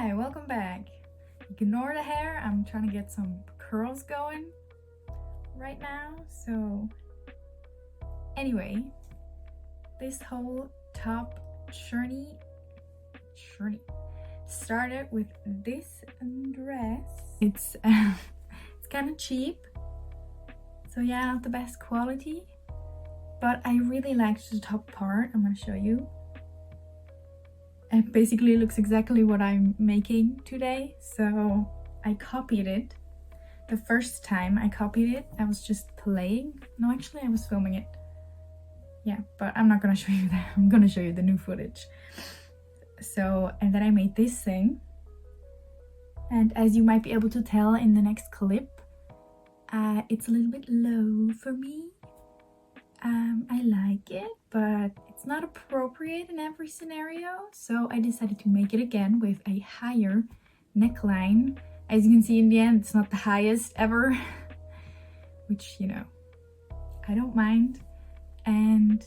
Hi, welcome back. Ignore the hair, I'm trying to get some curls going right now. So anyway, this whole top journey started with this dress. It's kind of cheap, so yeah, not the best quality, but I really liked the top part. I'm gonna show you. It basically looks exactly what I'm making today, so I copied it. The first time I copied it, I was just playing. No, actually I was filming it. Yeah, but I'm not gonna show you that. I'm gonna show you the new footage. So, and then I made this thing. And as you might be able to tell in the next clip, it's a little bit low for me. I like it, but it's not appropriate in every scenario. So I decided to make it again with a higher neckline. As you can see in the end, it's not the highest ever, which, you know, I don't mind. And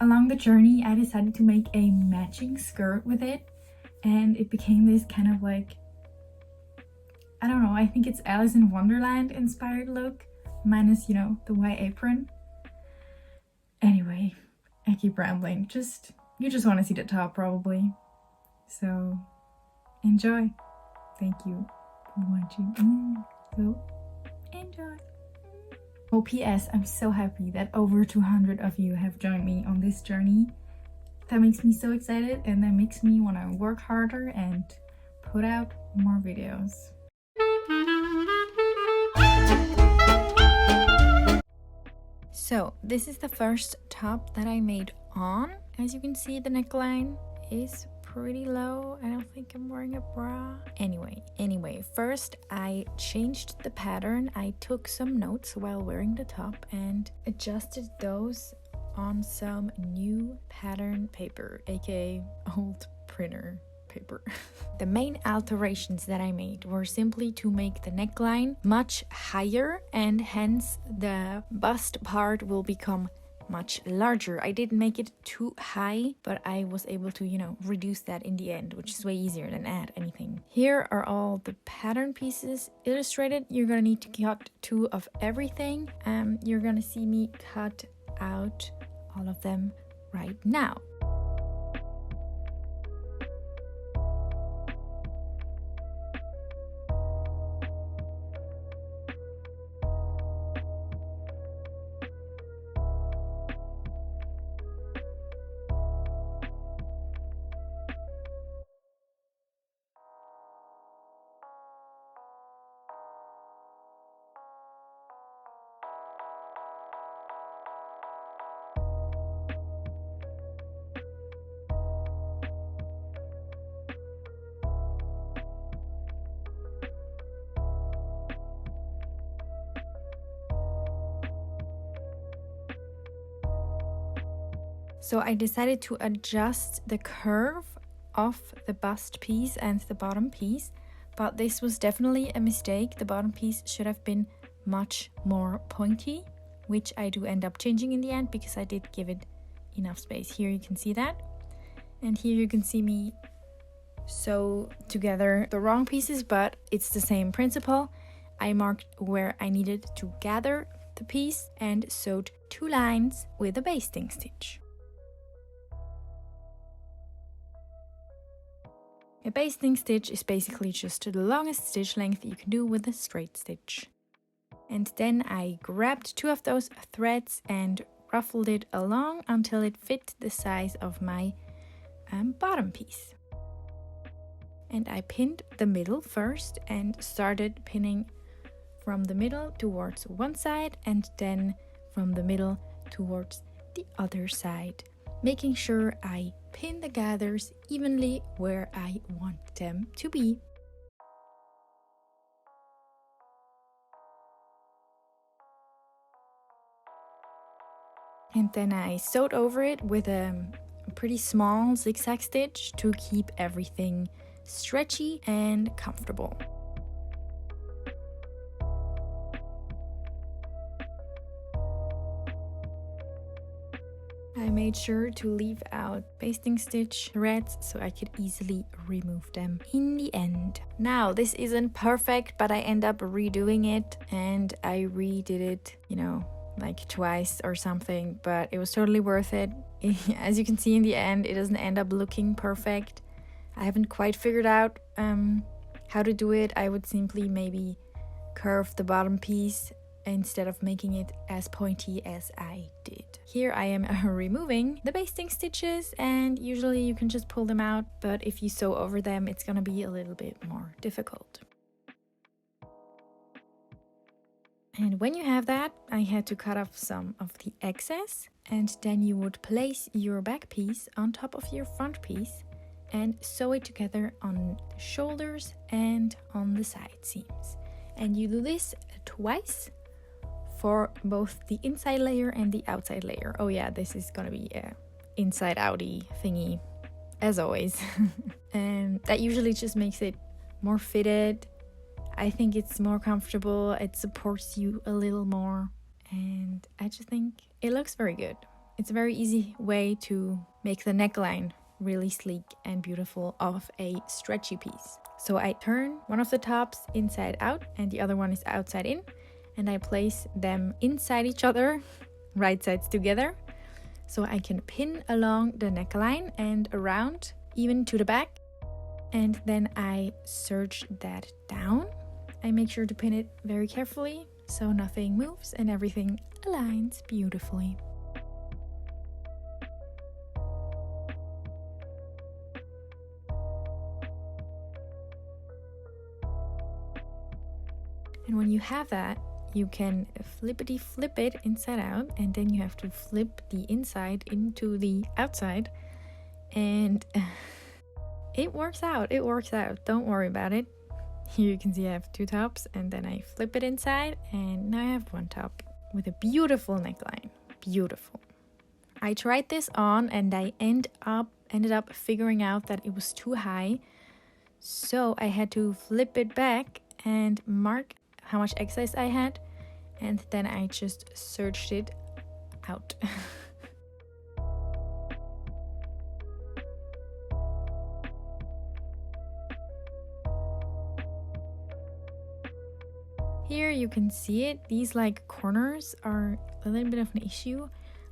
along the journey, I decided to make a matching skirt with it. And it became this kind of like, I don't know, I think it's Alice in Wonderland inspired look. Minus, you know, the white apron. Anyway, I keep rambling. You just want to see the top probably. So, enjoy. Thank you for watching. So, enjoy. Oh, P.S. I'm so happy that over 200 of you have joined me on this journey. That makes me so excited, and that makes me want to work harder and put out more videos. So this is the first top that I made on. As you can see, the neckline is pretty low. I don't think I'm wearing a bra. Anyway, first I changed the pattern. I took some notes while wearing the top and adjusted those on some new pattern paper, aka old printer paper. The main alterations that I made were simply to make the neckline much higher, and hence the bust part will become much larger. I didn't make it too high, but I was able to, you know, reduce that in the end, which is way easier than add anything. Here are all the pattern pieces illustrated. You're gonna need to cut 2 of everything. You're gonna see me cut out all of them right now. So I decided to adjust the curve of the bust piece and the bottom piece, but this was definitely a mistake. The bottom piece should have been much more pointy, which I do end up changing in the end because I did give it enough space. Here you can see that, and here you can see me sew together the wrong pieces, but it's the same principle. I marked where I needed to gather the piece and sewed 2 lines with a basting stitch. A basting stitch is basically just the longest stitch length you can do with a straight stitch. And then I grabbed 2 of those threads and ruffled it along until it fit the size of my bottom piece. And I pinned the middle first and started pinning from the middle towards one side and then from the middle towards the other side, making sure I pin the gathers evenly where I want them to be. And then I sewed over it with a pretty small zigzag stitch to keep everything stretchy and comfortable. I made sure to leave out basting stitch threads so I could easily remove them in the end. Now, this isn't perfect, but I end up redoing it, and I redid it, you know, like twice or something, but it was totally worth it. As you can see in the end, it doesn't end up looking perfect. I haven't quite figured out how to do it. I would simply maybe curve the bottom piece instead of making it as pointy as I did. Here I am removing the basting stitches, and usually you can just pull them out, but if you sew over them, it's gonna be a little bit more difficult. And when you have that, I had to cut off some of the excess, and then you would place your back piece on top of your front piece and sew it together on the shoulders and on the side seams. And you do this twice for both the inside layer and the outside layer. Oh yeah, this is gonna be a inside outy thingy, as always. And that usually just makes it more fitted. I think it's more comfortable, it supports you a little more, and I just think it looks very good. It's a very easy way to make the neckline really sleek and beautiful of a stretchy piece. So I turn one of the tops inside out and the other one is outside in, and I place them inside each other, right sides together, so I can pin along the neckline and around, even to the back. And then I serge that down. I make sure to pin it very carefully so nothing moves and everything aligns beautifully. And when you have that, you can flippity flip it inside out, and then you have to flip the inside into the outside, and it works out. Don't worry about it. Here you can see I have two tops, and then I flip it inside, and now I have one top with a beautiful neckline. Beautiful. I tried this on, and I ended up figuring out that it was too high, so I had to flip it back and mark how much excess I had, and then I just serged it out. Here you can see it. These like corners are a little bit of an issue.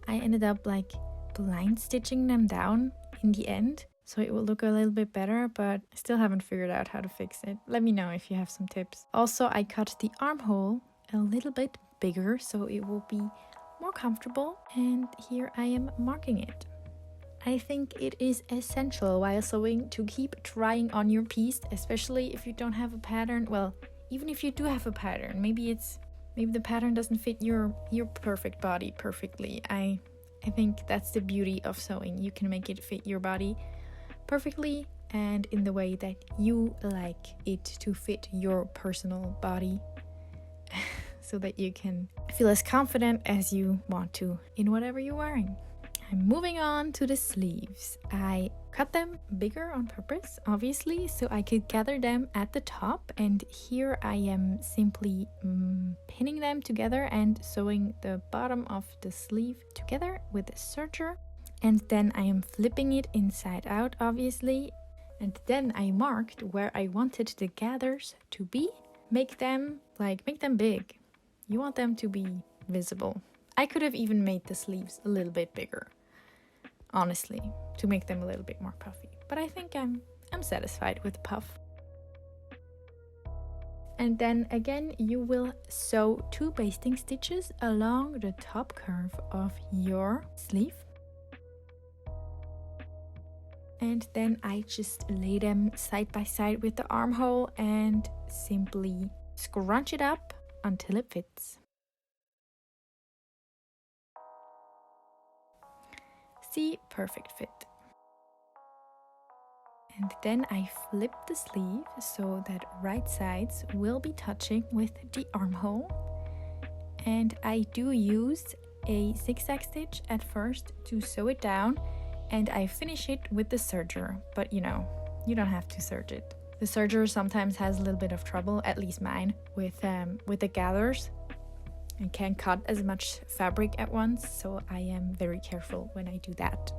I ended up like blind stitching them down in the end, so it will look a little bit better, but I still haven't figured out how to fix it. Let me know if you have some tips. Also, I cut the armhole a little bit bigger so it will be more comfortable, and here I am marking it. I think it is essential while sewing to keep trying on your piece, especially if you don't have a pattern. Well, even if you do have a pattern, maybe the pattern doesn't fit your perfect body perfectly. I think that's the beauty of sewing. You can make it fit your body perfectly and in the way that you like it to fit your personal body, so that you can feel as confident as you want to in whatever you're wearing. I'm moving on to the sleeves. I cut them bigger on purpose, obviously, so I could gather them at the top, and here I am simply pinning them together and sewing the bottom of the sleeve together with a serger, and then I am flipping it inside out, obviously, and then I marked where I wanted the gathers to be. Make them big. You want them to be visible. I could have even made the sleeves a little bit bigger, honestly, to make them a little bit more puffy. But I think I'm satisfied with the puff. And then again, you will sew 2 basting stitches along the top curve of your sleeve. And then I just lay them side by side with the armhole and simply scrunch it up until it fits. See, perfect fit. And then I flip the sleeve so that right sides will be touching with the armhole. And I do use a zigzag stitch at first to sew it down, and I finish it with the serger, but you know, you don't have to serge it. The serger sometimes has a little bit of trouble, at least mine, with the gathers. I can't cut as much fabric at once, so I am very careful when I do that.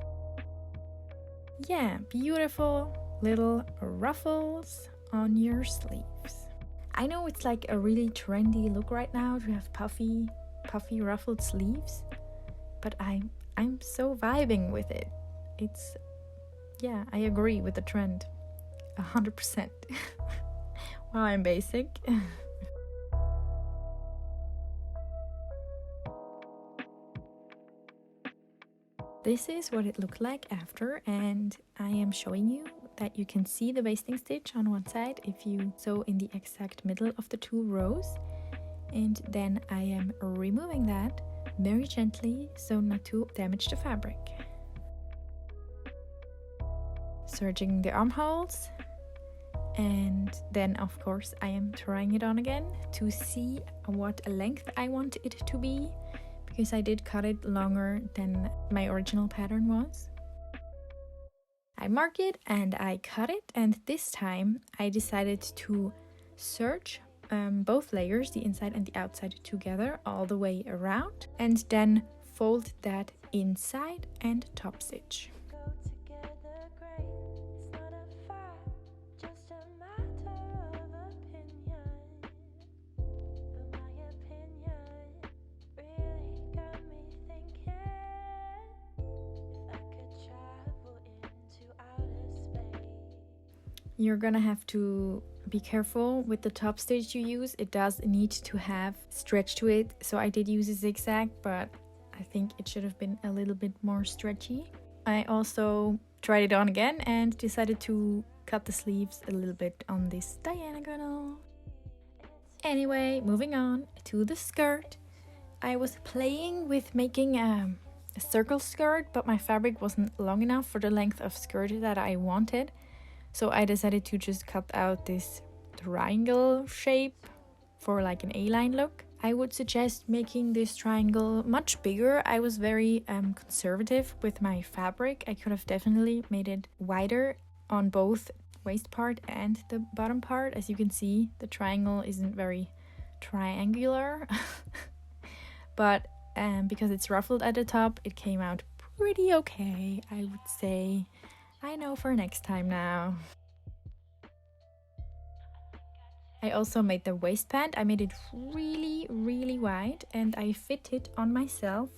Yeah, beautiful little ruffles on your sleeves. I know it's like a really trendy look right now to have puffy ruffled sleeves, but I'm so vibing with it. It's, yeah, I agree with the trend 100%. Wow, I'm basic. This is what it looked like after, and I am showing you that you can see the basting stitch on one side if you sew in the exact middle of the 2 rows. And then I am removing that very gently so not to damage the fabric. Serging the armholes, and then of course I am trying it on again to see what length I want it to be, because I did cut it longer than my original pattern was. I mark it and I cut it, and this time I decided to serge both layers, the inside and the outside, together all the way around, and then fold that inside and top stitch. You're gonna have to be careful with the top stitch you use. It does need to have stretch to it, so I did use a zigzag, but I think it should have been a little bit more stretchy. I also tried it on again and decided to cut the sleeves a little bit on this diagonal. Anyway, moving on to the skirt. I was playing with making a circle skirt, but my fabric wasn't long enough for the length of skirt that I wanted. So I decided to just cut out this triangle shape for like an A-line look. I would suggest making this triangle much bigger. I was very conservative with my fabric. I could have definitely made it wider on both waist part and the bottom part. As you can see, the triangle isn't very triangular. But because it's ruffled at the top, it came out pretty okay, I would say. I know for next time now. I also made the waistband. I made it really wide, and I fit it on myself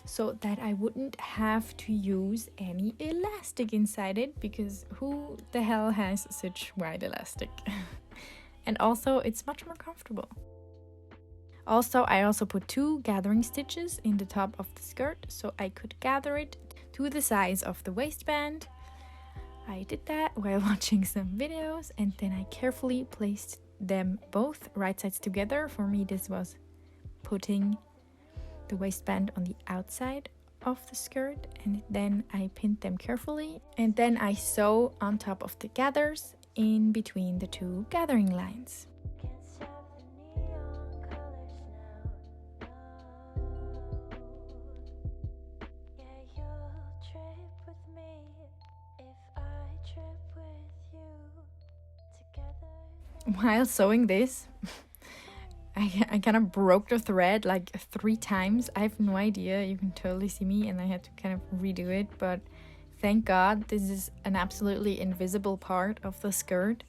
so that I wouldn't have to use any elastic inside it, because who the hell has such wide elastic? And also it's much more comfortable. Also, I also put 2 gathering stitches in the top of the skirt so I could gather it to the size of the waistband. I did that while watching some videos, and then I carefully placed them both right sides together. For me, this was putting the waistband on the outside of the skirt, and then I pinned them carefully, and then I sew on top of the gathers in between the 2 gathering lines. While sewing this, I kind of broke the thread like 3 times. I have no idea, you can totally see me, and I had to kind of redo it, but thank God this is an absolutely invisible part of the skirt,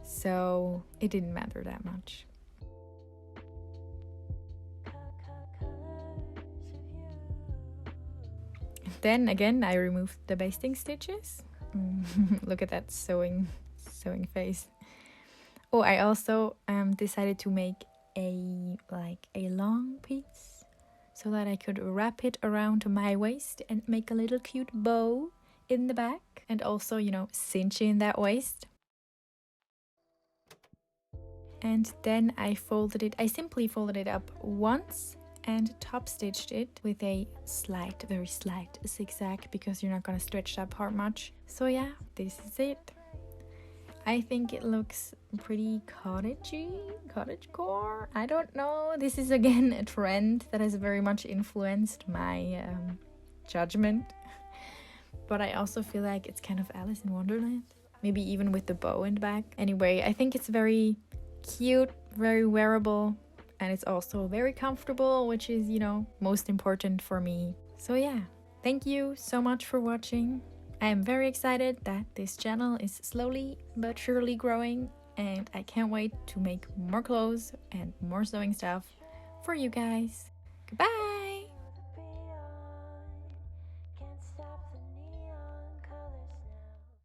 so it didn't matter that much. Then again, I removed the basting stitches. Look at that sewing face. Oh, I also decided to make a long piece so that I could wrap it around my waist and make a little cute bow in the back, and also, you know, cinch in that waist. And then I simply folded it up once and top stitched it with a very slight zigzag, because you're not gonna stretch that part much. So yeah, this is it. I think it looks pretty cottagecore. I don't know. This is again a trend that has very much influenced my judgment. But I also feel like it's kind of Alice in Wonderland. Maybe even with the bow in the back. Anyway, I think it's very cute, very wearable. and it's also very comfortable, which is, you know, most important for me. So yeah, thank you so much for watching. I am very excited that this channel is slowly but surely growing, and I can't wait to make more clothes and more sewing stuff for you guys. Goodbye!